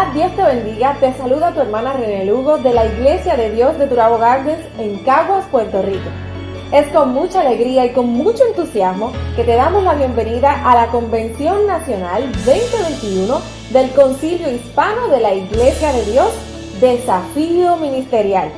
Hola, Dios te bendiga. Te saluda tu hermana René Lugo de la Iglesia de Dios de Turabo Gardens en Caguas, Puerto Rico. Es con mucha alegría y con mucho entusiasmo que te damos la bienvenida a la Convención Nacional 2021 del Concilio Hispano de la Iglesia de Dios, Desafío Ministerial.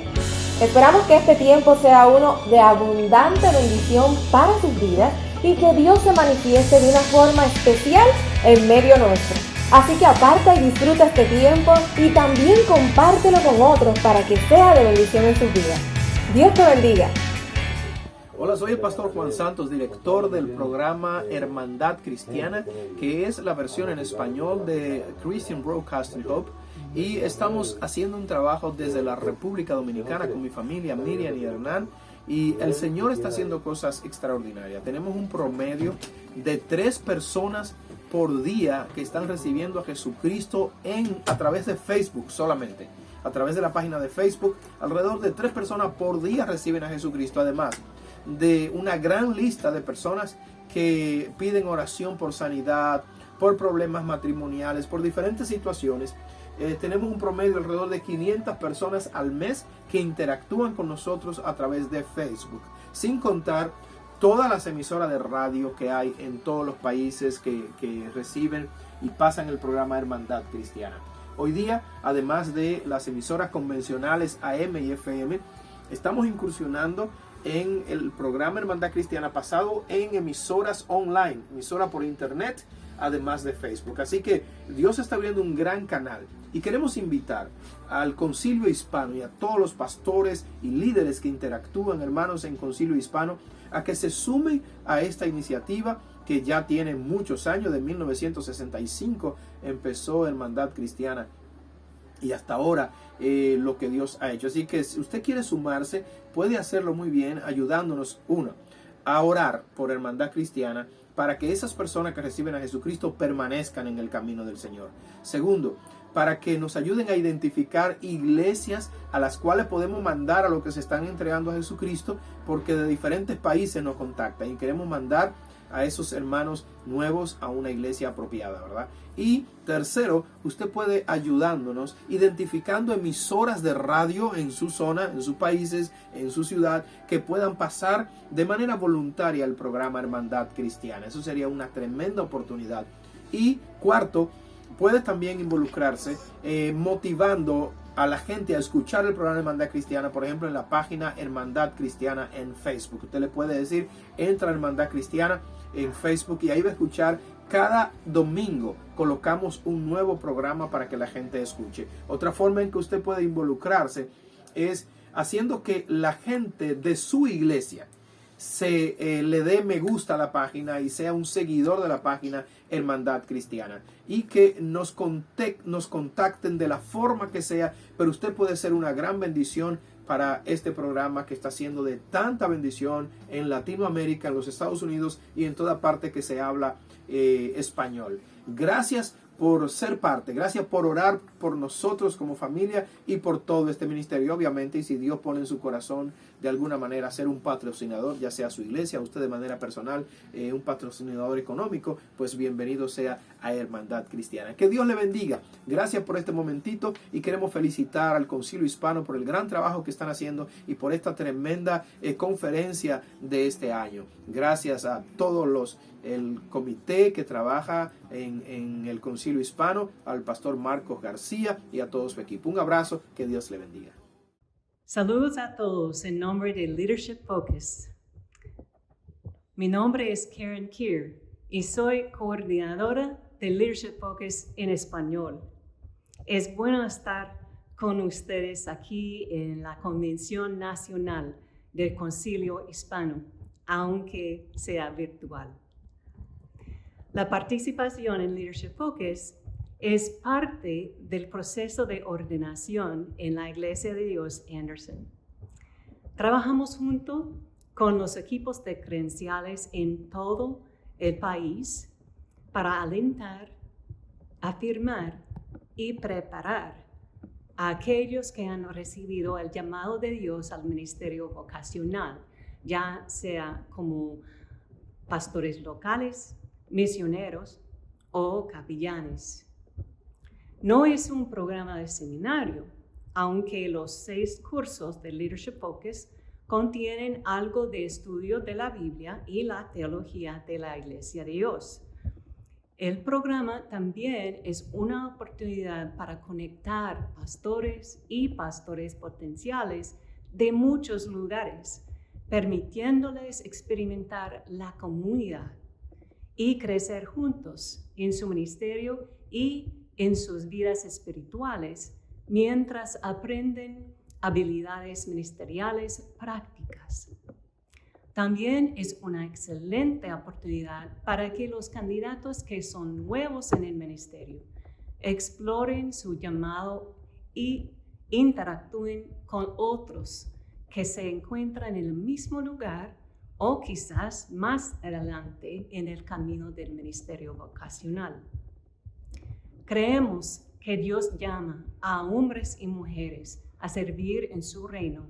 Esperamos que este tiempo sea uno de abundante bendición para sus vidas y que Dios se manifieste de una forma especial en medio nuestro. Así que aparta y disfruta este tiempo y también compártelo con otros para que sea de bendición en sus vidas. Dios te bendiga. Hola, soy el pastor Juan Santos, director del programa Hermandad Cristiana, que es la versión en español de Christian Broadcasting Hub. Y estamos haciendo un trabajo desde la República Dominicana con mi familia Miriam y Hernán. Y el Señor está haciendo cosas extraordinarias. Tenemos un promedio de 3 personas por día que están recibiendo a Jesucristo a través de Facebook solamente. A través de la página de Facebook, alrededor de 3 personas por día reciben a Jesucristo. Además de una gran lista de personas que piden oración por sanidad, por problemas matrimoniales, por diferentes situaciones. Tenemos un promedio de alrededor de 500 personas al mes que interactúan con nosotros a través de Facebook, sin contar todas las emisoras de radio que hay en todos los países que reciben y pasan el programa Hermandad Cristiana. Hoy día, además de las emisoras convencionales AM y FM, estamos incursionando en el programa Hermandad Cristiana basado en emisoras online, emisora por internet, además de Facebook. Así que Dios está abriendo un gran canal y queremos invitar al Concilio Hispano y a todos los pastores y líderes que interactúan, hermanos, en Concilio Hispano, a que se sumen a esta iniciativa que ya tiene muchos años. De 1965 empezó Hermandad Cristiana y hasta ahora lo que Dios ha hecho. Así que si usted quiere sumarse, puede hacerlo muy bien ayudándonos, uno, a orar por Hermandad Cristiana para que esas personas que reciben a Jesucristo permanezcan en el camino del Señor. Segundo, para que nos ayuden a identificar iglesias a las cuales podemos mandar a los que se están entregando a Jesucristo, porque de diferentes países nos contactan y queremos mandar a esos hermanos nuevos a una iglesia apropiada, ¿verdad? Y tercero, usted puede ayudándonos identificando emisoras de radio en su zona, en sus países, en su ciudad, que puedan pasar de manera voluntaria el programa Hermandad Cristiana. Eso sería una tremenda oportunidad. Y cuarto, puede también involucrarse motivando a la gente a escuchar el programa Hermandad Cristiana, por ejemplo, en la página Hermandad Cristiana en Facebook. Usted le puede decir, entra a Hermandad Cristiana en Facebook y ahí va a escuchar. Cada domingo colocamos un nuevo programa para que la gente escuche. Otra forma en que usted puede involucrarse es haciendo que la gente de su iglesia le dé me gusta a la página y sea un seguidor de la página Hermandad Cristiana, y que nos contacten de la forma que sea, pero usted puede ser una gran bendición para este programa que está siendo de tanta bendición en Latinoamérica, en los Estados Unidos y en toda parte que se habla español. Gracias por ser parte, gracias por orar por nosotros como familia y por todo este ministerio, obviamente. Y si Dios pone en su corazón de alguna manera ser un patrocinador, ya sea su iglesia, usted de manera personal, un patrocinador económico, pues bienvenido sea a Hermandad Cristiana. Que Dios le bendiga. Gracias por este momentito y queremos felicitar al Concilio Hispano por el gran trabajo que están haciendo y por esta tremenda conferencia de este año. Gracias a todos el comité que trabaja en el Concilio Hispano, al pastor Marcos García y a todo su equipo. Un abrazo, que Dios le bendiga. Saludos a todos en nombre de Leadership Focus. Mi nombre es Karen Kier y soy coordinadora de Leadership Focus en español. Es bueno estar con ustedes aquí en la Convención Nacional del Concilio Hispano, aunque sea virtual. La participación en Leadership Focus es parte del proceso de ordenación en la Iglesia de Dios Anderson. Trabajamos junto con los equipos de credenciales en todo el país para alentar, afirmar y preparar a aquellos que han recibido el llamado de Dios al ministerio vocacional, ya sea como pastores locales, misioneros o capellanes. No es un programa de seminario, aunque los 6 cursos de Leadership Focus contienen algo de estudio de la Biblia y la teología de la Iglesia de Dios. El programa también es una oportunidad para conectar pastores y pastores potenciales de muchos lugares, permitiéndoles experimentar la comunidad y crecer juntos en su ministerio y en sus vidas espirituales mientras aprenden habilidades ministeriales prácticas. También es una excelente oportunidad para que los candidatos que son nuevos en el ministerio exploren su llamado y interactúen con otros que se encuentran en el mismo lugar o quizás más adelante en el camino del ministerio vocacional. Creemos que Dios llama a hombres y mujeres a servir en su reino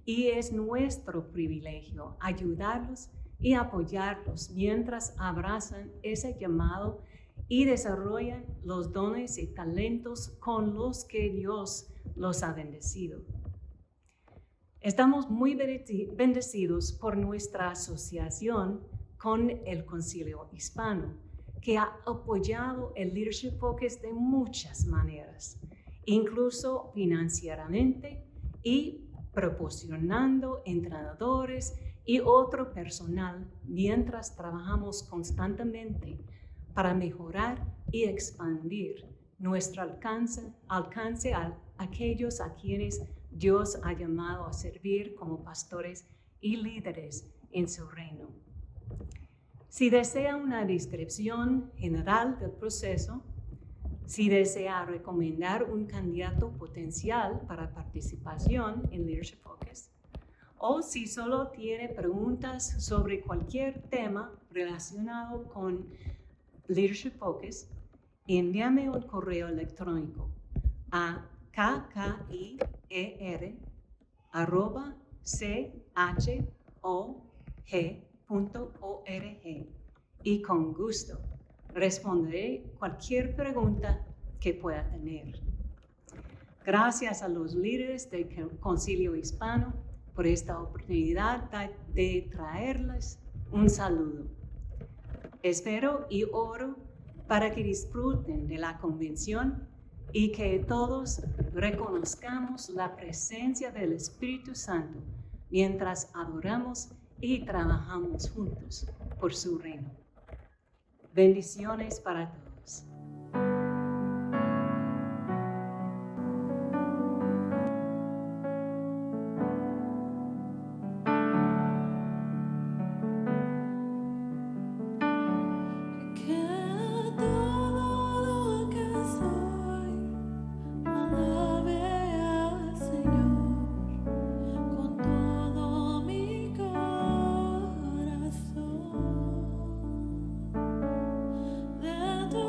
y es nuestro privilegio ayudarlos y apoyarlos mientras abrazan ese llamado y desarrollan los dones y talentos con los que Dios los ha bendecido. Estamos muy bendecidos por nuestra asociación con el Concilio Hispano, que ha apoyado el Leadership Focus de muchas maneras, incluso financieramente y proporcionando entrenadores y otro personal mientras trabajamos constantemente para mejorar y expandir nuestro alcance a aquellos a quienes Dios ha llamado a servir como pastores y líderes en su reino. Si desea una descripción general del proceso, si desea recomendar un candidato potencial para participación en Leadership Focus, o si solo tiene preguntas sobre cualquier tema relacionado con Leadership Focus, envíame un correo electrónico a kkir@chog.org y con gusto responderé cualquier pregunta que pueda tener. Gracias a los líderes del Concilio Hispano por esta oportunidad de traerles un saludo. Espero y oro para que disfruten de la convención y que todos reconozcamos la presencia del Espíritu Santo mientras adoramos y trabajamos juntos por su reino. Bendiciones para todos. De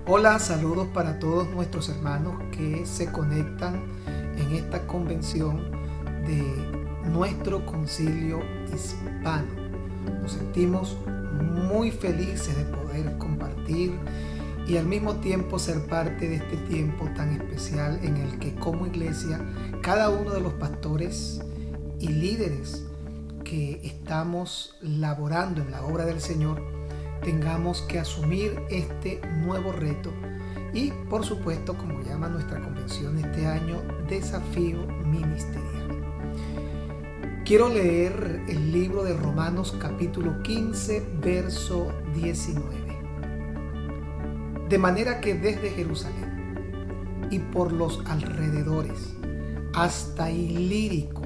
Hola, saludos para todos nuestros hermanos que se conectan en esta convención de nuestro concilio hispano. Nos sentimos muy felices de poder compartir y al mismo tiempo ser parte de este tiempo tan especial en el que como iglesia, cada uno de los pastores y líderes que estamos laborando en la obra del Señor, tengamos que asumir este nuevo reto y, por supuesto, como llama nuestra convención este año, desafío ministerial. Quiero leer el libro de Romanos capítulo 15, verso 19. De manera que desde Jerusalén y por los alrededores hasta Ilírico,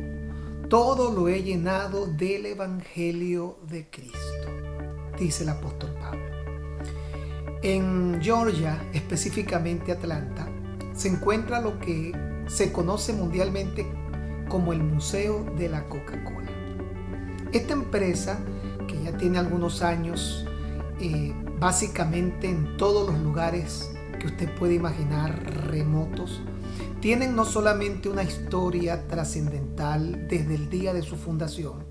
todo lo he llenado del Evangelio de Cristo, dice el apóstol Pablo. En Georgia, específicamente Atlanta, se encuentra lo que se conoce mundialmente como el Museo de la Coca-Cola. Esta empresa, que ya tiene algunos años, básicamente en todos los lugares que usted puede imaginar remotos, tienen no solamente una historia trascendental desde el día de su fundación,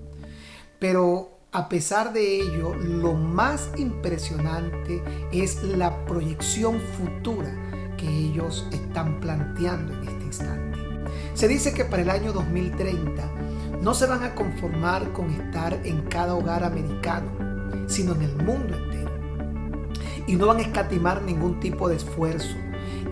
pero a pesar de ello, lo más impresionante es la proyección futura que ellos están planteando en este instante. Se dice que para el año 2030 no se van a conformar con estar en cada hogar americano, sino en el mundo entero. Y no van a escatimar ningún tipo de esfuerzo.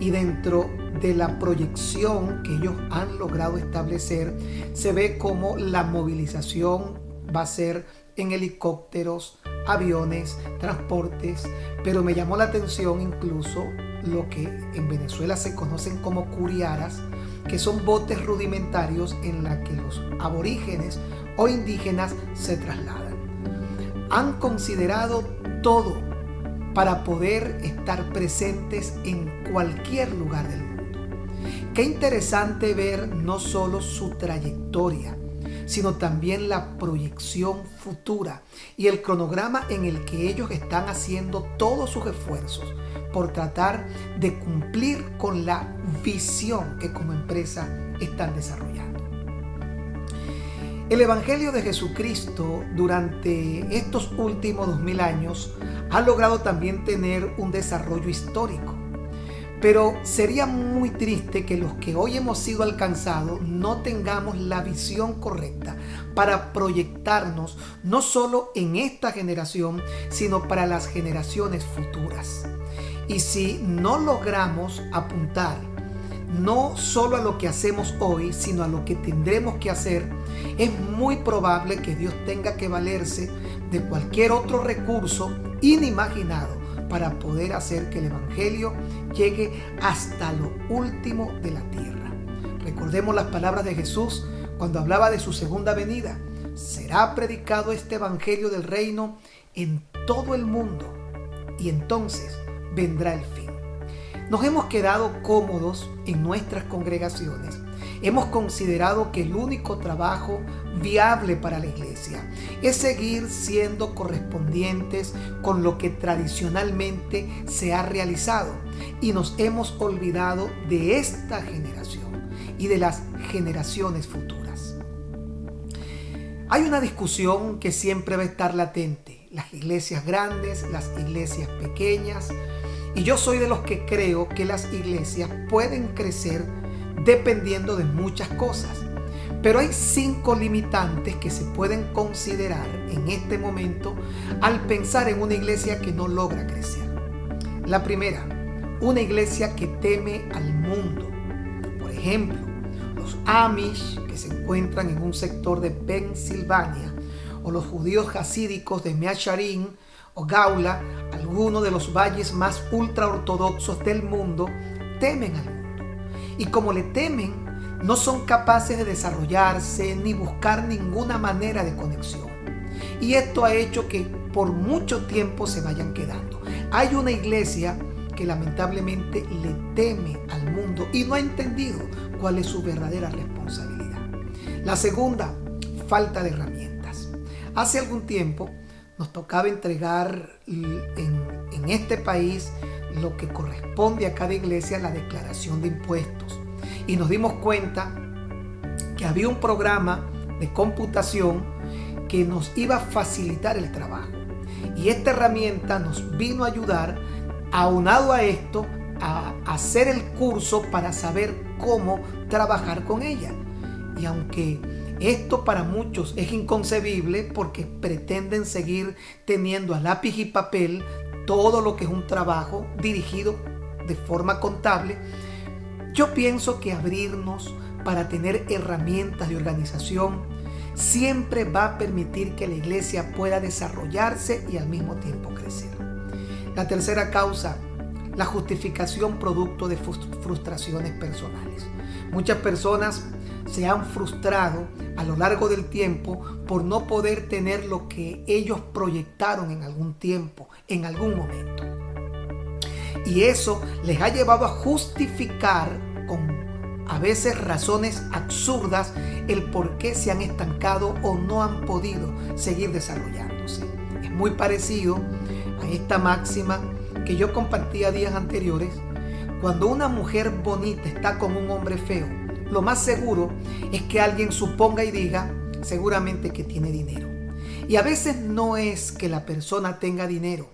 Y dentro de la proyección que ellos han logrado establecer, se ve como la movilización va a ser en helicópteros, aviones, transportes, pero me llamó la atención incluso lo que en Venezuela se conocen como curiaras, que son botes rudimentarios en la que los aborígenes o indígenas se trasladan. Han considerado todo para poder estar presentes en cualquier lugar del mundo. Qué interesante ver no solo su trayectoria, sino también la proyección futura y el cronograma en el que ellos están haciendo todos sus esfuerzos por tratar de cumplir con la visión que como empresa están desarrollando. El Evangelio de Jesucristo durante estos últimos 2000 años ha logrado también tener un desarrollo histórico. Pero sería muy triste que los que hoy hemos sido alcanzados no tengamos la visión correcta para proyectarnos no solo en esta generación, sino para las generaciones futuras. Y si no logramos apuntar no solo a lo que hacemos hoy, sino a lo que tendremos que hacer, es muy probable que Dios tenga que valerse de cualquier otro recurso inimaginado para poder hacer que el Evangelio llegue hasta lo último de la tierra. Recordemos las palabras de Jesús cuando hablaba de su segunda venida. Será predicado este Evangelio del reino en todo el mundo y entonces vendrá el fin. Nos hemos quedado cómodos en nuestras congregaciones. Hemos considerado que el único trabajo viable para la iglesia es seguir siendo correspondientes con lo que tradicionalmente se ha realizado y nos hemos olvidado de esta generación y de las generaciones futuras. Hay una discusión que siempre va a estar latente: las iglesias grandes, las iglesias pequeñas, y yo soy de los que creo que las iglesias pueden crecer dependiendo de muchas cosas. Pero hay 5 limitantes que se pueden considerar en este momento al pensar en una iglesia que no logra crecer. La primera, una iglesia que teme al mundo. Por ejemplo, los Amish que se encuentran en un sector de Pensilvania, o los judíos hasídicos de Mea Shearim o Gaula, algunos de los valles más ultraortodoxos del mundo, temen al mundo. Y como le temen, no son capaces de desarrollarse ni buscar ninguna manera de conexión. Y esto ha hecho que por mucho tiempo se vayan quedando. Hay una iglesia que lamentablemente le teme al mundo y no ha entendido cuál es su verdadera responsabilidad. La segunda, falta de herramientas. Hace algún tiempo nos tocaba entregar en este país lo que corresponde a cada iglesia, la declaración de impuestos. Y nos dimos cuenta que había un programa de computación que nos iba a facilitar el trabajo. Y esta herramienta nos vino a ayudar, aunado a esto, a hacer el curso para saber cómo trabajar con ella. Y aunque esto para muchos es inconcebible porque pretenden seguir teniendo a lápiz y papel todo lo que es un trabajo dirigido de forma contable, yo pienso que abrirnos para tener herramientas de organización siempre va a permitir que la iglesia pueda desarrollarse y al mismo tiempo crecer. La tercera causa, la justificación producto de frustraciones personales. Muchas personas se han frustrado a lo largo del tiempo por no poder tener lo que ellos proyectaron en algún tiempo, en algún momento. Y eso les ha llevado a justificar con a veces razones absurdas el por qué se han estancado o no han podido seguir desarrollándose. Es muy parecido a esta máxima que yo compartía días anteriores. Cuando una mujer bonita está con un hombre feo, lo más seguro es que alguien suponga y diga seguramente que tiene dinero. Y a veces no es que la persona tenga dinero,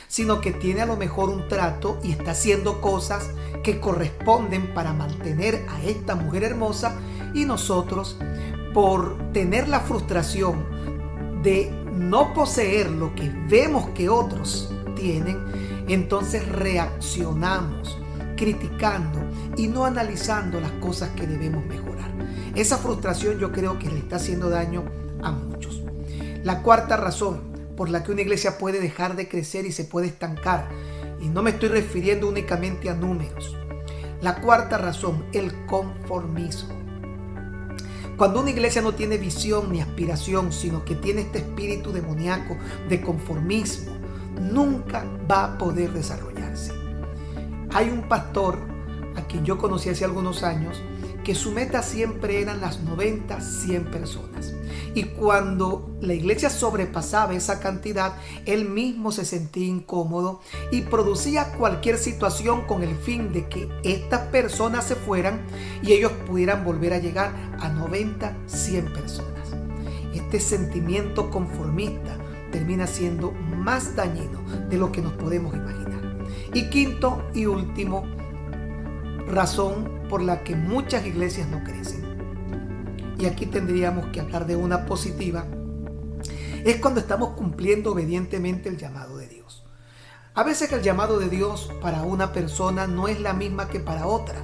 sino que tiene a lo mejor un trato y está haciendo cosas que corresponden para mantener a esta mujer hermosa, y nosotros, por tener la frustración de no poseer lo que vemos que otros tienen, entonces reaccionamos criticando y no analizando las cosas que debemos mejorar. Esa frustración yo creo que le está haciendo daño a muchos. La cuarta razón por la que una iglesia puede dejar de crecer y se puede estancar, y no me estoy refiriendo únicamente a números. La cuarta razón, el conformismo. Cuando una iglesia no tiene visión ni aspiración, sino que tiene este espíritu demoníaco de conformismo, nunca va a poder desarrollarse. Hay un pastor a quien yo conocí hace algunos años que su meta siempre eran las 90, 100 personas. Y cuando la iglesia sobrepasaba esa cantidad, él mismo se sentía incómodo y producía cualquier situación con el fin de que estas personas se fueran y ellos pudieran volver a llegar a 90, 100 personas. Este sentimiento conformista termina siendo más dañino de lo que nos podemos imaginar. Y quinto y último razón por la que muchas iglesias no crecen, y aquí tendríamos que hablar de una positiva, es cuando estamos cumpliendo obedientemente el llamado de Dios. A veces el llamado de Dios para una persona no es la misma que para otra.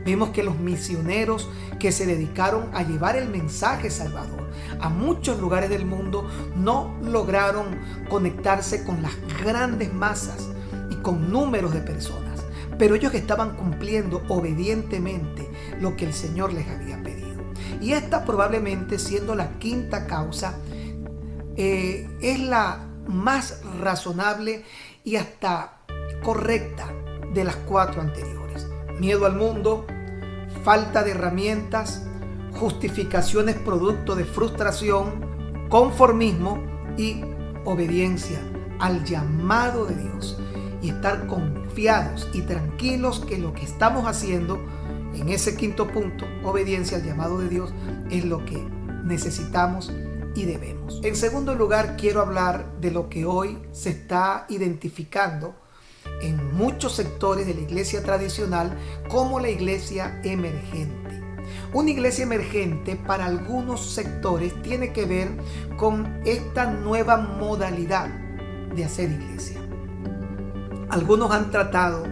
Vemos que los misioneros que se dedicaron a llevar el mensaje salvador a muchos lugares del mundo no lograron conectarse con las grandes masas y con números de personas, pero ellos estaban cumpliendo obedientemente lo que el Señor les había pedido. Y esta probablemente, siendo la quinta causa, es la más razonable y hasta correcta de las cuatro anteriores. Miedo al mundo, falta de herramientas, justificaciones producto de frustración, conformismo y obediencia al llamado de Dios. Y estar confiados y tranquilos que lo que estamos haciendo en ese quinto punto, obediencia al llamado de Dios, es lo que necesitamos y debemos. En segundo lugar, quiero hablar de lo que hoy se está identificando en muchos sectores de la iglesia tradicional como la iglesia emergente. Una iglesia emergente para algunos sectores tiene que ver con esta nueva modalidad de hacer iglesia. Algunos han tratado,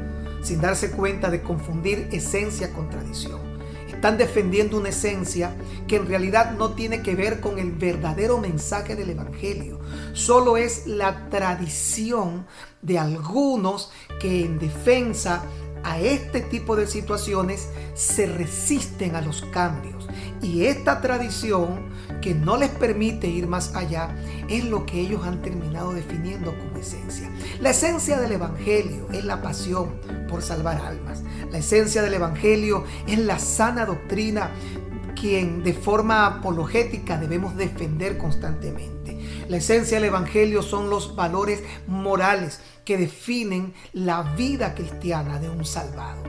sin darse cuenta, de confundir esencia con tradición. Están defendiendo una esencia que en realidad no tiene que ver con el verdadero mensaje del Evangelio. Solo es la tradición de algunos que en defensa a este tipo de situaciones se resisten a los cambios. Y esta tradición que no les permite ir más allá es lo que ellos han terminado definiendo como esencia. La esencia del Evangelio es la pasión por salvar almas. La esencia del Evangelio es la sana doctrina quien de forma apologética debemos defender constantemente. La esencia del Evangelio son los valores morales que definen la vida cristiana de un salvado.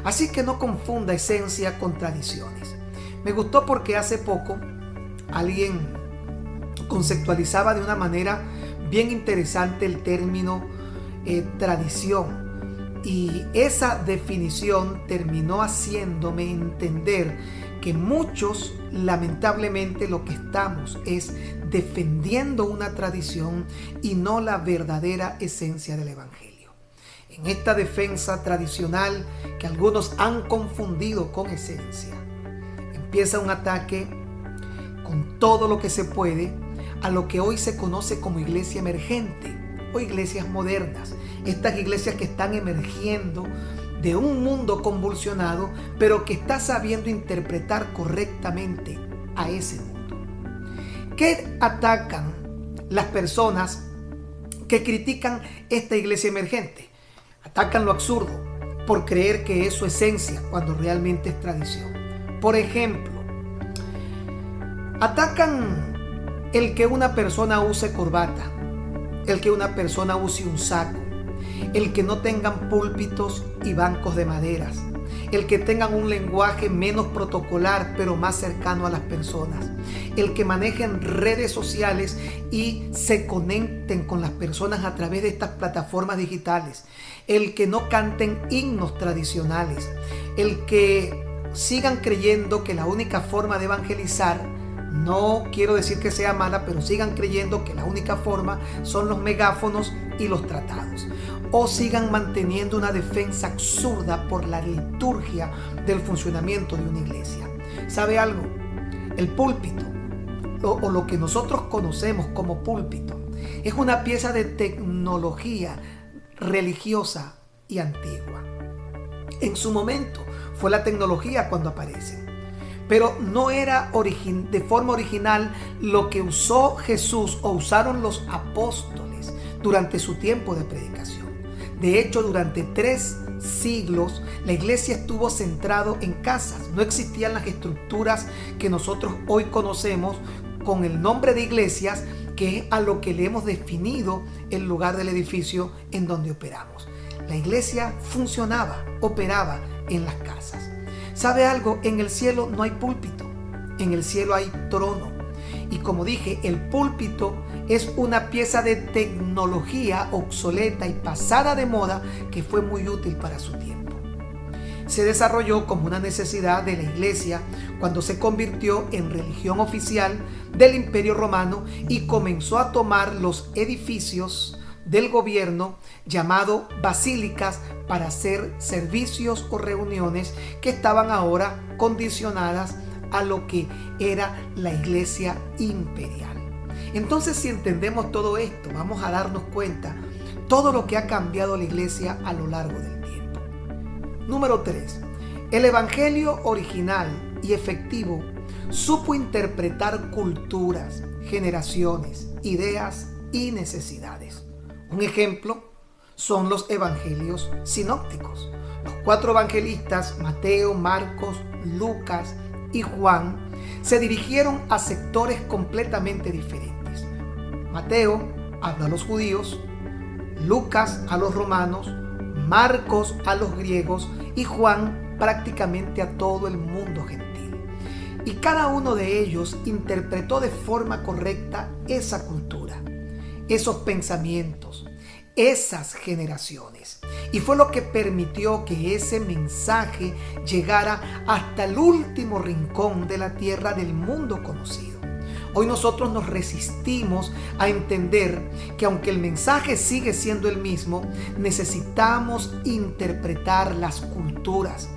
Así que no confunda esencia con tradiciones. Me gustó porque hace poco alguien conceptualizaba de una manera bien interesante el término tradición, y esa definición terminó haciéndome entender que muchos, lamentablemente, lo que estamos es defendiendo una tradición y no la verdadera esencia del Evangelio. En esta defensa tradicional que algunos han confundido con esencia, empieza un ataque con todo lo que se puede a lo que hoy se conoce como iglesia emergente o iglesias modernas. Estas iglesias que están emergiendo de un mundo convulsionado, pero que está sabiendo interpretar correctamente a ese mundo. ¿Qué atacan las personas que critican esta iglesia emergente? Atacan lo absurdo por creer que es su esencia cuando realmente es tradición. Por ejemplo, atacan el que una persona use corbata, el que una persona use un saco, el que no tengan púlpitos y bancos de maderas, el que tengan un lenguaje menos protocolar pero más cercano a las personas, el que manejen redes sociales y se conecten con las personas a través de estas plataformas digitales, el que no canten himnos tradicionales, el que sigan creyendo que la única forma de evangelizar, no quiero decir que sea mala, pero sigan creyendo que la única forma son los megáfonos y los tratados, o sigan manteniendo una defensa absurda por la liturgia del funcionamiento de una iglesia. ¿Sabe algo? El púlpito, o lo que nosotros conocemos como púlpito, es una pieza de tecnología religiosa y antigua. En su momento fue la tecnología cuando aparece, pero no era de forma original lo que usó Jesús o usaron los apóstoles durante su tiempo de predicación. De hecho, durante 3 siglos la iglesia estuvo centrado en casas. No existían las estructuras que nosotros hoy conocemos con el nombre de iglesias, que es a lo que le hemos definido el lugar del edificio en donde operamos. La iglesia funcionaba, operaba en las casas. ¿Sabe algo? En el cielo no hay púlpito, en el cielo hay trono. Y como dije, el púlpito es una pieza de tecnología obsoleta y pasada de moda que fue muy útil para su tiempo. Se desarrolló como una necesidad de la iglesia cuando se convirtió en religión oficial del Imperio Romano y comenzó a tomar los edificios del gobierno llamado basílicas para hacer servicios o reuniones que estaban ahora condicionadas a lo que era la iglesia imperial. Entonces, si entendemos todo esto, vamos a darnos cuenta todo lo que ha cambiado la iglesia a lo largo del tiempo. Número 3. El evangelio original y efectivo supo interpretar culturas, generaciones, ideas y necesidades. Un ejemplo son los evangelios sinópticos. Los 4 evangelistas, Mateo, Marcos, Lucas y Juan, se dirigieron a sectores completamente diferentes. Mateo habla a los judíos, Lucas a los romanos, Marcos a los griegos y Juan prácticamente a todo el mundo gentil. Y cada uno de ellos interpretó de forma correcta esa cultura, esos pensamientos, esas generaciones. Y fue lo que permitió que ese mensaje llegara hasta el último rincón de la tierra del mundo conocido. Hoy nosotros nos resistimos a entender que aunque el mensaje sigue siendo el mismo, necesitamos interpretar las culturas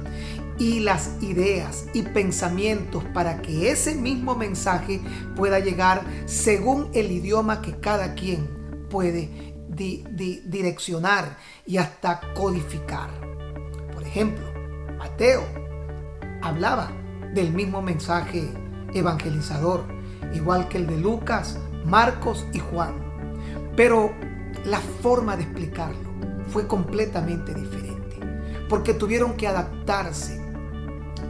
y las ideas y pensamientos para que ese mismo mensaje pueda llegar según el idioma que cada quien puede direccionar y hasta codificar. Por ejemplo, Mateo hablaba del mismo mensaje evangelizador, igual que el de Lucas, Marcos y Juan, pero la forma de explicarlo fue completamente diferente, porque tuvieron que adaptarse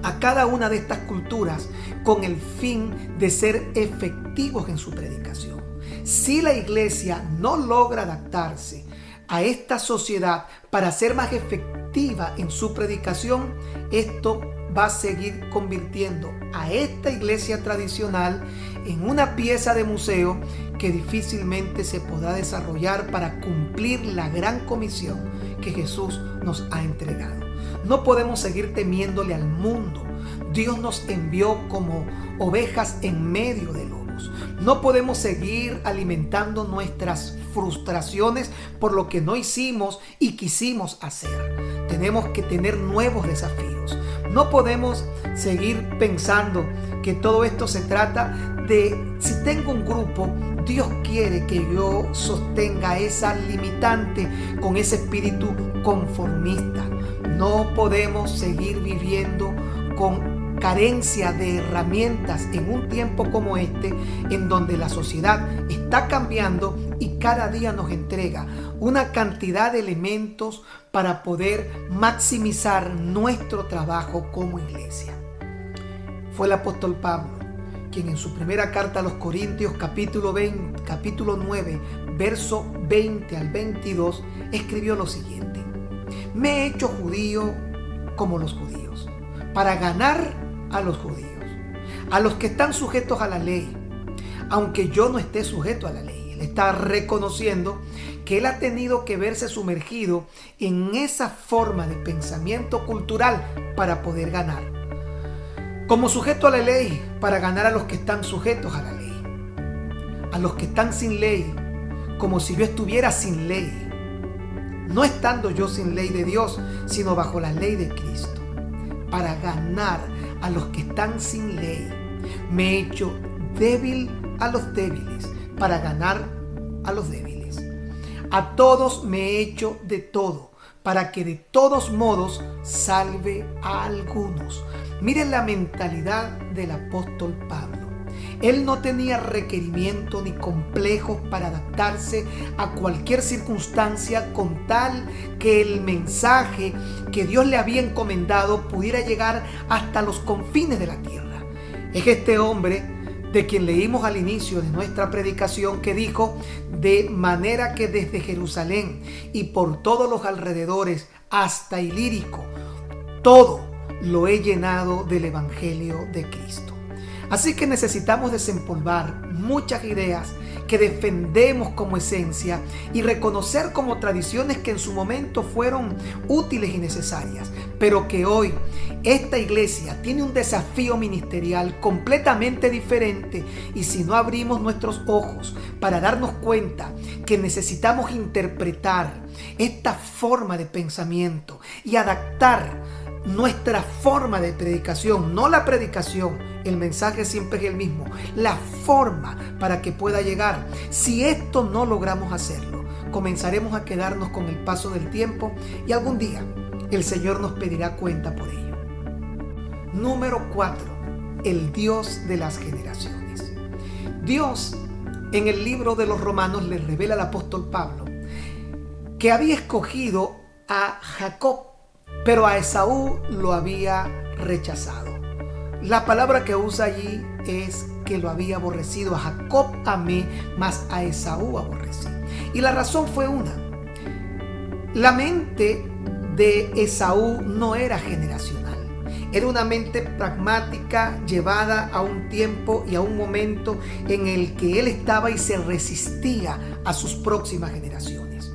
a cada una de estas culturas con el fin de ser efectivos en su predicación. Si la iglesia no logra adaptarse a esta sociedad para ser más efectiva en su predicación, esto va a seguir convirtiendo a esta iglesia tradicional en una pieza de museo que difícilmente se podrá desarrollar para cumplir la gran comisión que Jesús nos ha entregado. No podemos seguir temiéndole al mundo. Dios nos envió como ovejas en medio de lobos. No podemos seguir alimentando nuestras frustraciones por lo que no hicimos y quisimos hacer. Tenemos que tener nuevos desafíos. No podemos seguir pensando que todo esto se trata de, si tengo un grupo, Dios quiere que yo sostenga esa limitante con ese espíritu conformista. No podemos seguir viviendo con carencia de herramientas en un tiempo como este, en donde la sociedad está cambiando y cada día nos entrega una cantidad de elementos para poder maximizar nuestro trabajo como iglesia. Fue el apóstol Pablo quien en su primera carta a los Corintios, capítulo 9, verso 20 al 22, escribió lo siguiente: me he hecho judío como los judíos, para ganar a los judíos, a los que están sujetos a la ley, aunque yo no esté sujeto a la ley. Él está reconociendo que él ha tenido que verse sumergido en esa forma de pensamiento cultural para poder ganar. Como sujeto a la ley, para ganar a los que están sujetos a la ley, a los que están sin ley, como si yo estuviera sin ley, no estando yo sin ley de Dios, sino bajo la ley de Cristo, para ganar a los que están sin ley. Me he hecho débil a los débiles, para ganar a los débiles. A todos me he hecho de todo, para que de todos modos salve a algunos. Miren la mentalidad del apóstol Pablo. Él no tenía requerimiento ni complejos para adaptarse a cualquier circunstancia con tal que el mensaje que Dios le había encomendado pudiera llegar hasta los confines de la tierra. Es este hombre de quien leímos al inicio de nuestra predicación que dijo: de manera que desde Jerusalén y por todos los alrededores hasta Ilírico, todo lo he llenado del Evangelio de Cristo. Así que necesitamos desempolvar muchas ideas que defendemos como esencia y reconocer como tradiciones que en su momento fueron útiles y necesarias, pero que hoy esta iglesia tiene un desafío ministerial completamente diferente, y si no abrimos nuestros ojos para darnos cuenta que necesitamos interpretar esta forma de pensamiento y adaptar nuestra forma de predicación, no la predicación, el mensaje siempre es el mismo, la forma para que pueda llegar. Si esto no logramos hacerlo, comenzaremos a quedarnos con el paso del tiempo y algún día el Señor nos pedirá cuenta por ello. Número 4. El Dios de las generaciones. Dios, en el libro de los Romanos, le revela al apóstol Pablo que había escogido a Jacob, pero a Esaú lo había rechazado. La palabra que usa allí es que lo había aborrecido. A Jacob amé, mas a Esaú aborrecí. Y la razón fue una: la mente de Esaú no era generacional. Era una mente pragmática llevada a un tiempo y a un momento en el que él estaba y se resistía a sus próximas generaciones.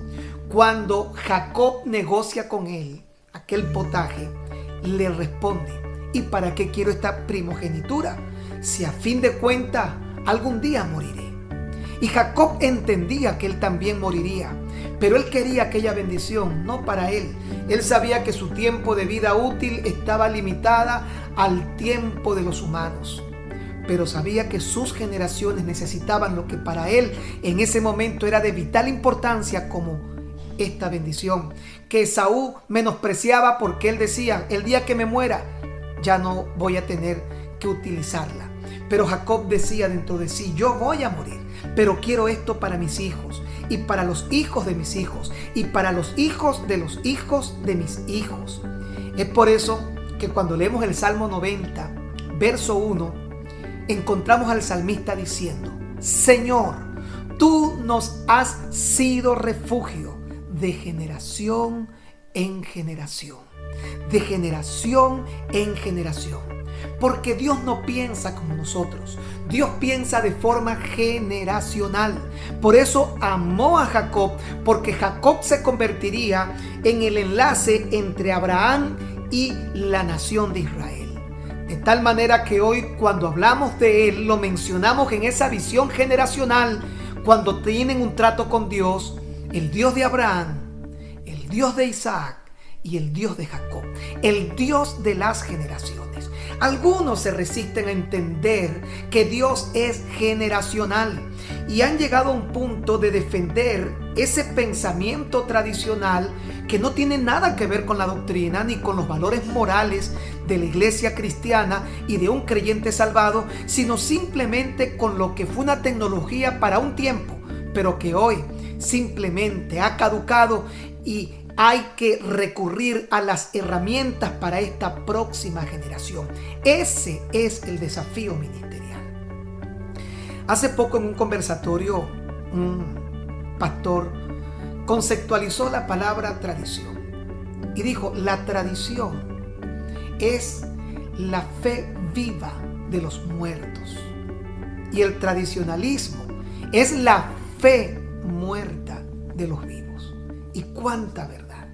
Cuando Jacob negocia con él aquel potaje, le responde: ¿y para qué quiero esta primogenitura? Si a fin de cuentas algún día moriré. Y Jacob entendía que él también moriría, pero él quería aquella bendición, no para él. Él sabía que su tiempo de vida útil estaba limitada al tiempo de los humanos, pero sabía que sus generaciones necesitaban lo que para él en ese momento era de vital importancia, como esta bendición que Esaú menospreciaba, porque él decía: el día que me muera ya no voy a tener que utilizarla. Pero Jacob decía dentro de sí: yo voy a morir, pero quiero esto para mis hijos, y para los hijos de mis hijos, y para los hijos de los hijos de mis hijos. Es por eso que cuando leemos el Salmo 90, verso 1, encontramos al salmista diciendo: Señor, tú nos has sido refugio de generación en generación. De generación en generación. Porque Dios no piensa como nosotros. Dios piensa de forma generacional. Por eso amó a Jacob, porque Jacob se convertiría en el enlace entre Abraham y la nación de Israel. De tal manera que hoy, cuando hablamos de él, lo mencionamos en esa visión generacional, cuando tienen un trato con Dios, el Dios de Abraham, el Dios de Isaac y el Dios de Jacob, el Dios de las generaciones. Algunos se resisten a entender que Dios es generacional y han llegado a un punto de defender ese pensamiento tradicional que no tiene nada que ver con la doctrina ni con los valores morales de la iglesia cristiana y de un creyente salvado, sino simplemente con lo que fue una tecnología para un tiempo, pero que hoy simplemente ha caducado y hay que recurrir a las herramientas para esta próxima generación. Ese es el desafío ministerial. Hace poco en un conversatorio, un pastor conceptualizó la palabra tradición y dijo: la tradición es la fe viva de los muertos y el tradicionalismo es la fe muerta de los vivos. Y cuánta verdad,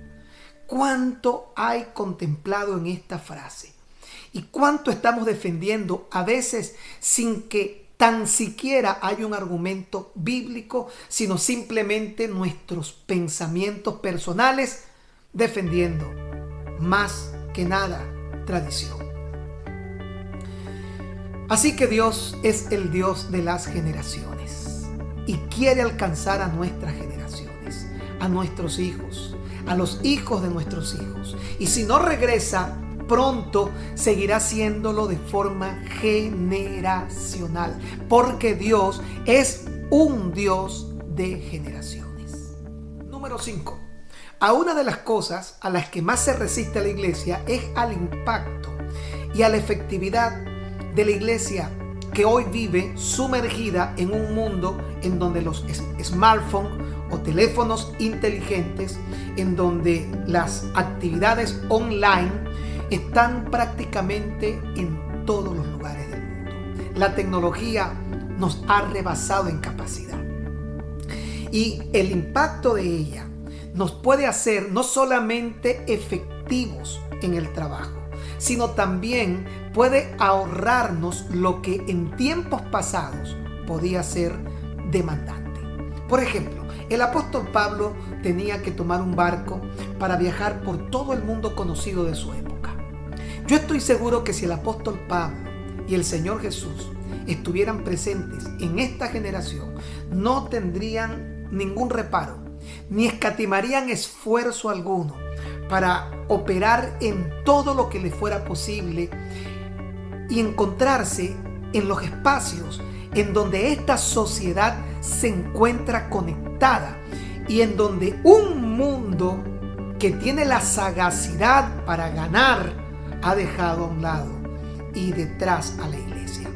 cuánto hay contemplado en esta frase y cuánto estamos defendiendo a veces sin que tan siquiera hay un argumento bíblico, sino simplemente nuestros pensamientos personales defendiendo más que nada tradición. Así que Dios es el Dios de las generaciones y quiere alcanzar a nuestras generaciones, a nuestros hijos, a los hijos de nuestros hijos. Y si no regresa pronto, seguirá haciéndolo de forma generacional, porque Dios es un Dios de generaciones. Número 5. A una de las cosas a las que más se resiste a la iglesia es al impacto y a la efectividad de la iglesia que hoy vive sumergida en un mundo en donde los smartphones o teléfonos inteligentes, en donde las actividades online están prácticamente en todos los lugares del mundo. La tecnología nos ha rebasado en capacidad y el impacto de ella nos puede hacer no solamente efectivos en el trabajo, sino también puede ahorrarnos lo que en tiempos pasados podía ser demandante. Por ejemplo, el apóstol Pablo tenía que tomar un barco para viajar por todo el mundo conocido de su época. Yo estoy seguro que si el apóstol Pablo y el Señor Jesús estuvieran presentes en esta generación, no tendrían ningún reparo, ni escatimarían esfuerzo alguno para operar en todo lo que les fuera posible y encontrarse en los espacios en donde esta sociedad se encuentra conectada y en donde un mundo que tiene la sagacidad para ganar ha dejado a un lado y detrás a la iglesia.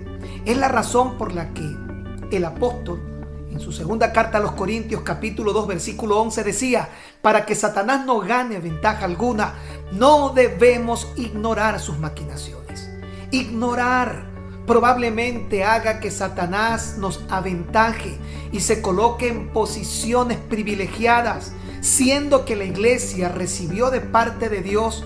Es la razón por la que el apóstol en su segunda carta a los Corintios, capítulo 2, versículo 11, decía: para que Satanás no gane ventaja alguna, no debemos ignorar sus maquinaciones. Ignorar probablemente haga que Satanás nos aventaje y se coloque en posiciones privilegiadas, siendo que la iglesia recibió de parte de Dios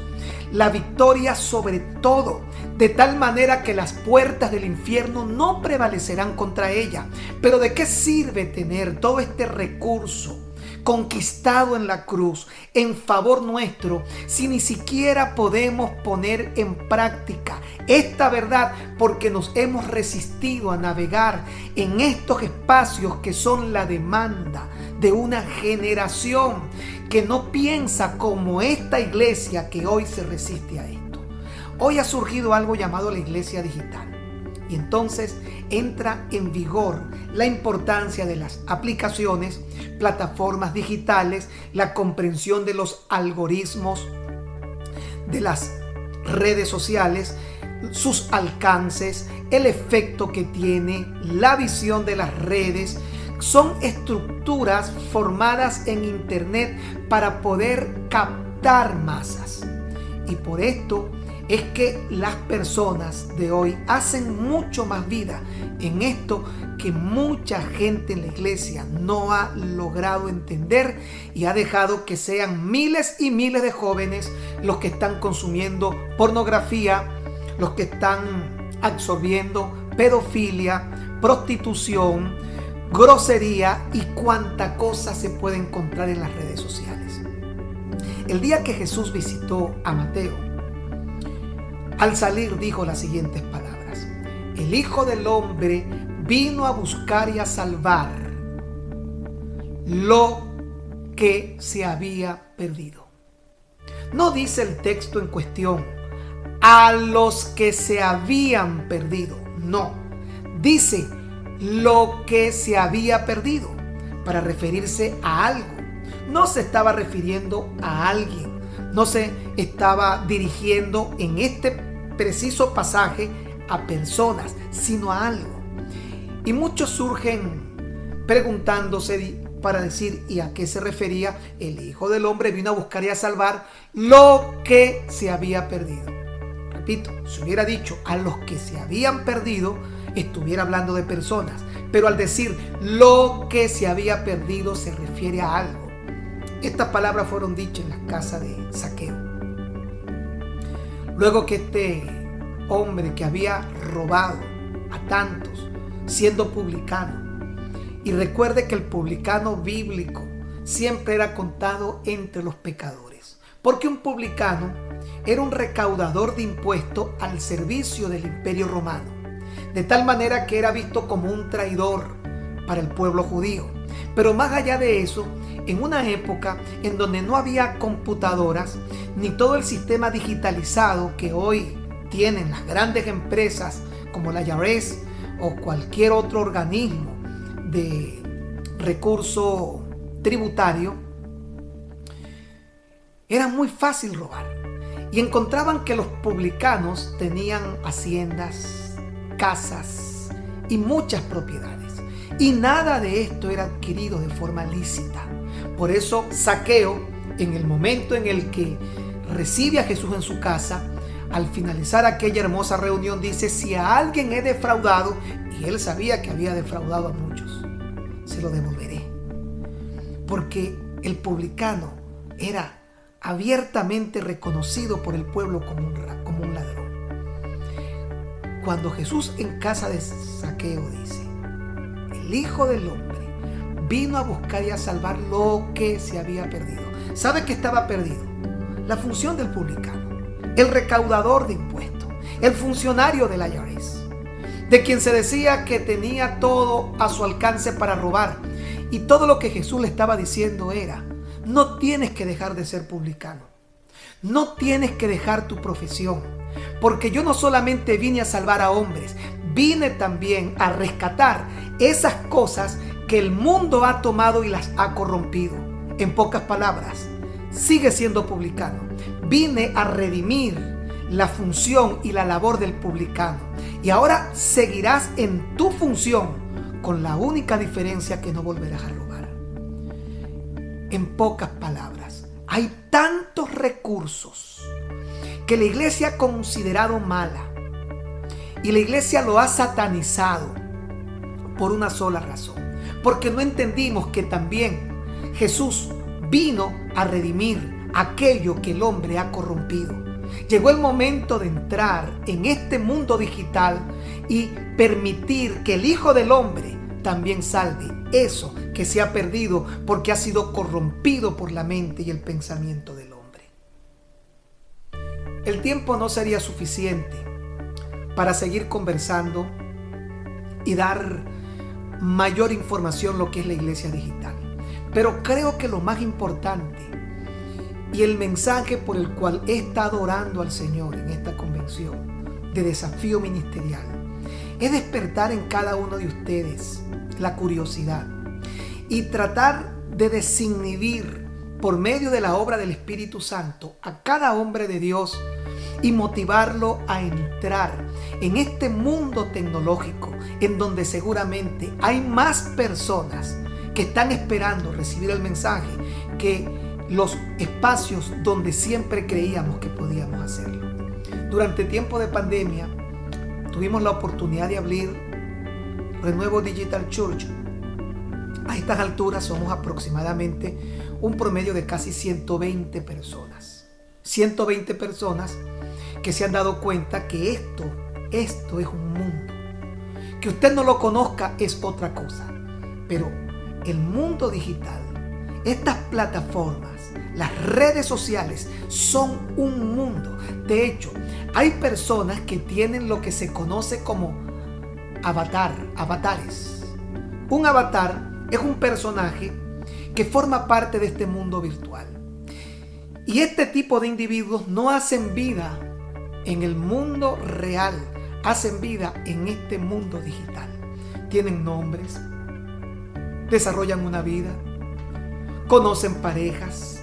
la victoria sobre todo, de tal manera que las puertas del infierno no prevalecerán contra ella. Pero ¿de qué sirve tener todo este recurso conquistado en la cruz en favor nuestro si ni siquiera podemos poner en práctica esta verdad, porque nos hemos resistido a navegar en estos espacios que son la demanda de una generación que no piensa como esta iglesia que hoy se resiste a esto? Hoy ha surgido algo llamado la iglesia digital y entonces entra en vigor la importancia de las aplicaciones, plataformas digitales, la comprensión de los algoritmos de las redes sociales, sus alcances, el efecto que tiene, la visión de las redes, son estructuras formadas en internet para poder captar masas. Y por esto es que las personas de hoy hacen mucho más vida en esto que mucha gente en la iglesia no ha logrado entender, y ha dejado que sean miles y miles de jóvenes los que están consumiendo pornografía, los que están absorbiendo pedofilia, prostitución, grosería y cuánta cosa se puede encontrar en las redes sociales. El día que Jesús visitó a Mateo, al salir dijo las siguientes palabras: el Hijo del Hombre vino a buscar y a salvar lo que se había perdido. No dice el texto en cuestión a los que se habían perdido, no, dice lo que se había perdido, para referirse a algo. No se estaba refiriendo a alguien, no se estaba dirigiendo en este preciso pasaje a personas, sino a algo. Y muchos surgen preguntándose para decir, ¿y a qué se refería? El Hijo del Hombre vino a buscar y a salvar lo que se había perdido. Repito, si hubiera dicho a los que se habían perdido, estuviera hablando de personas, pero al decir lo que se había perdido se refiere a algo. Estas palabras fueron dichas en la casa de Zaqueo. Luego que este hombre que había robado a tantos, siendo publicano, y recuerde que el publicano bíblico siempre era contado entre los pecadores, porque un publicano era un recaudador de impuestos al servicio del Imperio Romano, de tal manera que era visto como un traidor para el pueblo judío. Pero más allá de eso, en una época en donde no había computadoras ni todo el sistema digitalizado que hoy tienen las grandes empresas como la IRS o cualquier otro organismo de recurso tributario, era muy fácil robar. Y encontraban que los publicanos tenían haciendas, casas y muchas propiedades. Y nada de esto era adquirido de forma lícita. Por eso Zaqueo, en el momento en el que recibe a Jesús en su casa, al finalizar aquella hermosa reunión dice: si a alguien he defraudado, y él sabía que había defraudado a muchos, se lo devolveré. Porque el publicano era abiertamente reconocido por el pueblo como un ladrón. Cuando Jesús en casa de Zaqueo dice: el Hijo del Hombre vino a buscar y a salvar lo que se había perdido. ¿Sabe qué estaba perdido? La función del publicano, el recaudador de impuestos, el funcionario de la IRS, de quien se decía que tenía todo a su alcance para robar. Y todo lo que Jesús le estaba diciendo era: no tienes que dejar de ser publicano, no tienes que dejar tu profesión, porque yo no solamente vine a salvar a hombres, vine también a rescatar esas cosas que el mundo ha tomado y las ha corrompido. En pocas palabras, sigue siendo publicano. Vine a redimir la función y la labor del publicano. Y ahora seguirás en tu función, con la única diferencia que no volverás a robar. En pocas palabras, hay tantos recursos que la iglesia ha considerado mala, y la iglesia lo ha satanizado por una sola razón: porque no entendimos que también Jesús vino a redimir aquello que el hombre ha corrompido. Llegó el momento de entrar en este mundo digital y permitir que el Hijo del Hombre también salve eso que se ha perdido porque ha sido corrompido por la mente y el pensamiento del hombre. El tiempo no sería suficiente para seguir conversando y dar mayor información lo que es la iglesia digital. Pero creo que lo más importante y el mensaje por el cual he estado orando al Señor en esta convención de desafío ministerial es despertar en cada uno de ustedes la curiosidad y tratar de desinhibir por medio de la obra del Espíritu Santo a cada hombre de Dios y motivarlo a entrar en este mundo tecnológico, en donde seguramente hay más personas que están esperando recibir el mensaje que los espacios donde siempre creíamos que podíamos hacerlo. Durante tiempo de pandemia tuvimos la oportunidad de abrir Renuevo Digital Church. A estas alturas somos aproximadamente un promedio de casi 120 personas. 120 personas que se han dado cuenta que esto es un mundo. Que usted no lo conozca es otra cosa. Pero el mundo digital, estas plataformas, las redes sociales son un mundo. De hecho, hay personas que tienen lo que se conoce como avatares. Un avatar es un personaje que forma parte de este mundo virtual. Y este tipo de individuos no hacen vida en el mundo real, hacen vida en este mundo digital. Tienen nombres, desarrollan una vida, conocen parejas,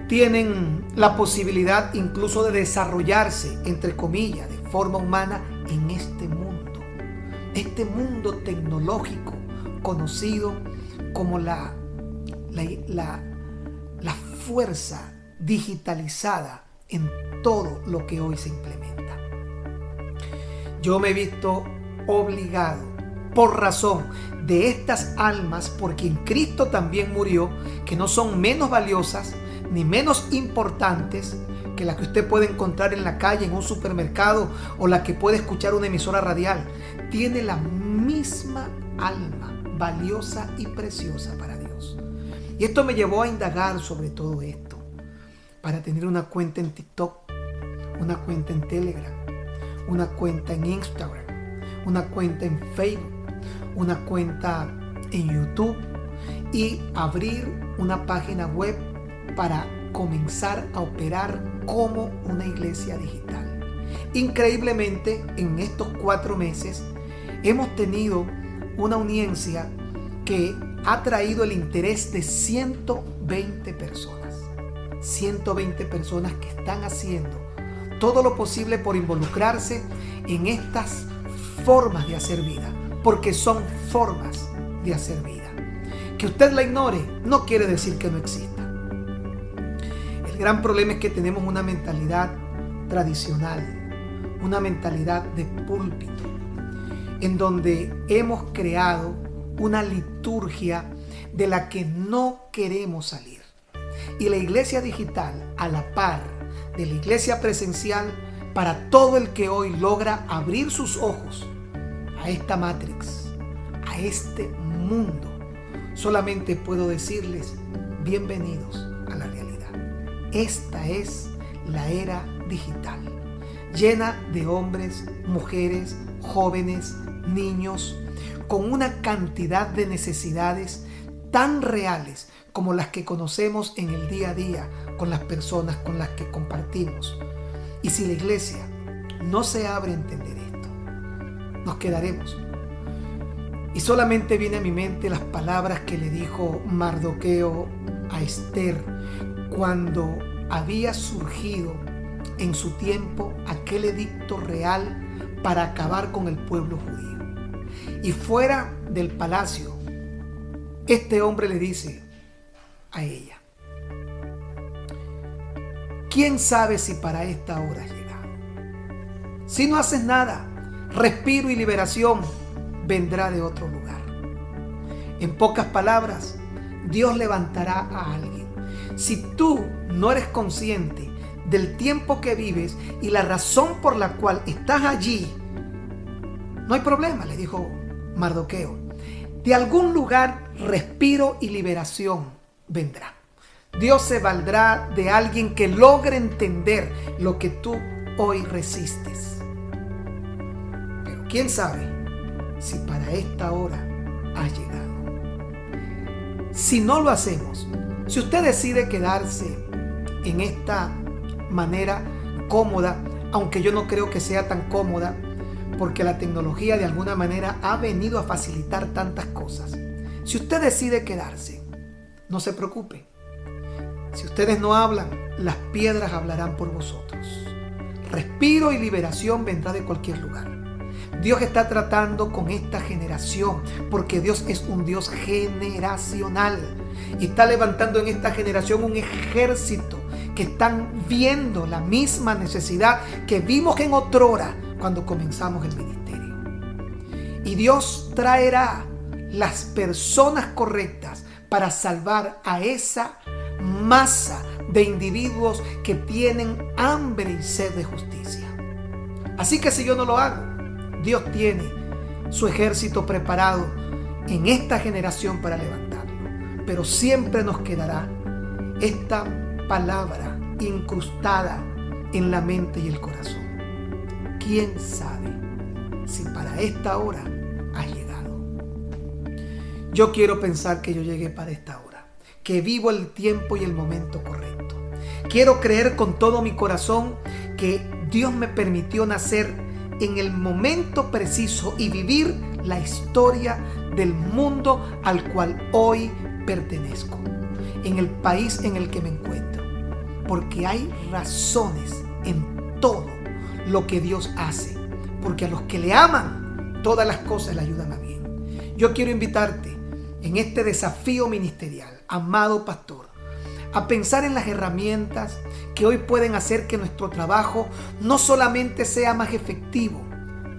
tienen la posibilidad incluso de desarrollarse, entre comillas, de forma humana en este mundo tecnológico conocido como la fuerza digitalizada en todo lo que hoy se implementa. Yo me he visto obligado, por razón de estas almas por quien Cristo también murió, que no son menos valiosas ni menos importantes que las que usted puede encontrar en la calle, en un supermercado, o la que puede escuchar una emisora radial. Tiene la misma alma valiosa y preciosa para Dios. Y esto me llevó a indagar sobre todo esto, para tener una cuenta en TikTok, una cuenta en Telegram, una cuenta en Instagram, una cuenta en Facebook, una cuenta en YouTube y abrir una página web para comenzar a operar como una iglesia digital. Increíblemente, en estos 4 meses hemos tenido una audiencia que ha traído el interés de 120 personas. 120 personas que están haciendo todo lo posible por involucrarse en estas formas de hacer vida, porque son formas de hacer vida. Que usted la ignore no quiere decir que no exista. El gran problema es que tenemos una mentalidad tradicional, una mentalidad de púlpito, en donde hemos creado una liturgia de la que no queremos salir. Y la iglesia digital, a la par de la iglesia presencial, para todo el que hoy logra abrir sus ojos a esta Matrix, a este mundo, solamente puedo decirles, bienvenidos a la realidad. Esta es la era digital, llena de hombres, mujeres, jóvenes, niños, con una cantidad de necesidades tan reales como las que conocemos en el día a día con las personas con las que compartimos. Y si la iglesia no se abre a entender esto, nos quedaremos. Y solamente viene a mi mente las palabras que le dijo Mardoqueo a Esther cuando había surgido en su tiempo aquel edicto real para acabar con el pueblo judío. Y fuera del palacio, este hombre le dice a ella: ¿quién sabe si para esta hora has llegado? Si no haces nada, respiro y liberación vendrá de otro lugar. En pocas palabras, Dios levantará a alguien. Si tú no eres consciente del tiempo que vives y la razón por la cual estás allí, no hay problema, le dijo Mardoqueo. De algún lugar respiro y liberación vendrá. Dios se valdrá de alguien que logre entender lo que tú hoy resistes. Pero quién sabe si para esta hora has llegado. Si no lo hacemos, si usted decide quedarse en esta manera cómoda, aunque yo no creo que sea tan cómoda, porque la tecnología de alguna manera ha venido a facilitar tantas cosas. Si usted decide quedarse, no se preocupe. Si ustedes no hablan, las piedras hablarán por vosotros. Respiro y liberación vendrá de cualquier lugar. Dios está tratando con esta generación, porque Dios es un Dios generacional y está levantando en esta generación un ejército que están viendo la misma necesidad que vimos en otrora cuando comenzamos el ministerio. Y Dios traerá las personas correctas para salvar a esa masa de individuos que tienen hambre y sed de justicia. Así que si yo no lo hago, Dios tiene su ejército preparado en esta generación para levantarlo. Pero siempre nos quedará esta palabra incrustada en la mente y el corazón. ¿Quién sabe si para esta hora has llegado? Yo quiero pensar que yo llegué para esta hora, que vivo el tiempo y el momento correcto. Quiero creer con todo mi corazón que Dios me permitió nacer en el momento preciso y vivir la historia del mundo al cual hoy pertenezco, en el país en el que me encuentro, porque hay razones en todo lo que Dios hace, porque a los que le aman, todas las cosas le ayudan a bien. Yo quiero invitarte en este desafío ministerial, amado pastor, a pensar en las herramientas que hoy pueden hacer que nuestro trabajo no solamente sea más efectivo,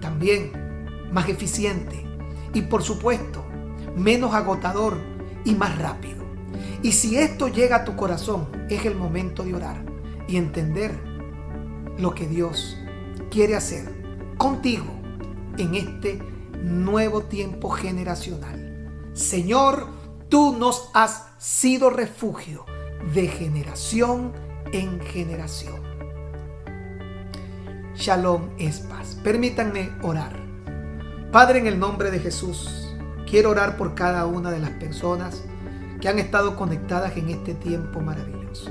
también más eficiente y, por supuesto, menos agotador y más rápido. Y si esto llega a tu corazón, es el momento de orar y entender lo que Dios quiere hacer contigo en este nuevo tiempo generacional. Señor, tú nos has sido refugio de generación en generación. Shalom es paz. Permítanme orar. Padre, en el nombre de Jesús, quiero orar por cada una de las personas que han estado conectadas en este tiempo maravilloso,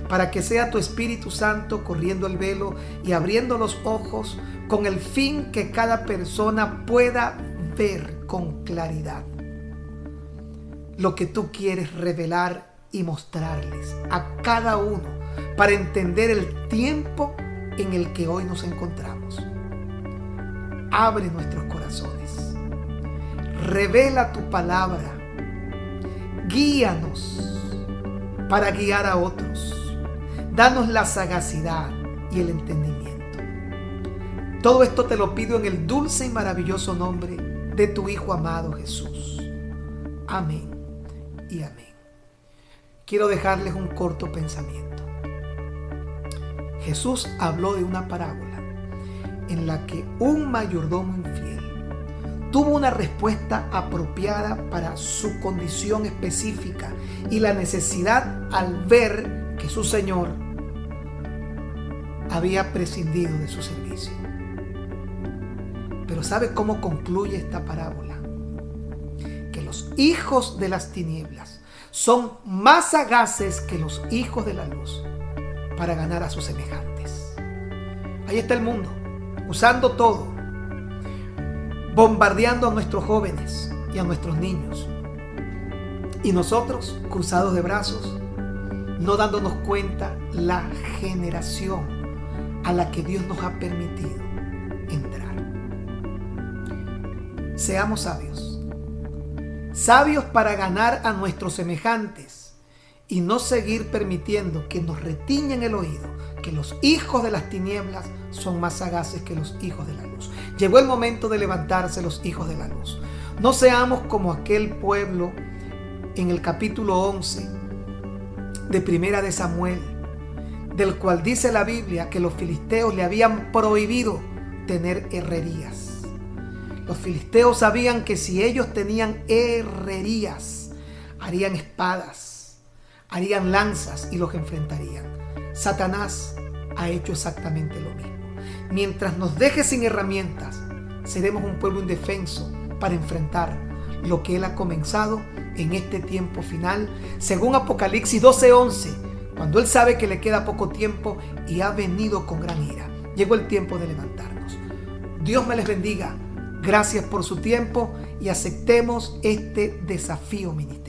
para que sea tu Espíritu Santo corriendo el velo y abriendo los ojos con el fin que cada persona pueda ver con claridad lo que tú quieres revelar y mostrarles a cada uno para entender el tiempo en el que hoy nos encontramos. Abre nuestros corazones, revela tu palabra, guíanos para guiar a otros, danos la sagacidad y el entendimiento. Todo esto te lo pido en el dulce y maravilloso nombre de tu Hijo amado Jesús. Amén y amén. Quiero dejarles un corto pensamiento. Jesús habló de una parábola en la que un mayordomo infiel tuvo una respuesta apropiada para su condición específica y la necesidad al ver que su señor había prescindido de su servicio. Pero ¿sabe cómo concluye esta parábola? Que los hijos de las tinieblas son más sagaces que los hijos de la luz para ganar a sus semejantes. Ahí está el mundo, usando todo, bombardeando a nuestros jóvenes y a nuestros niños. Y nosotros, cruzados de brazos, no dándonos cuenta la generación a la que Dios nos ha permitido entrar. Seamos sabios. Sabios para ganar a nuestros semejantes y no seguir permitiendo que nos retiñen el oído, que los hijos de las tinieblas son más sagaces que los hijos de la luz. Llegó el momento de levantarse los hijos de la luz. No seamos como aquel pueblo en el capítulo 11 de Primera de Samuel, del cual dice la Biblia que los filisteos le habían prohibido tener herrerías. Los filisteos sabían que si ellos tenían herrerías, harían espadas, harían lanzas y los enfrentarían. Satanás ha hecho exactamente lo mismo. Mientras nos deje sin herramientas, seremos un pueblo indefenso para enfrentar lo que Él ha comenzado en este tiempo final, según Apocalipsis 12:11, cuando Él sabe que le queda poco tiempo y ha venido con gran ira. Llegó el tiempo de levantarnos. Dios me les bendiga. Gracias por su tiempo y aceptemos este desafío ministerial.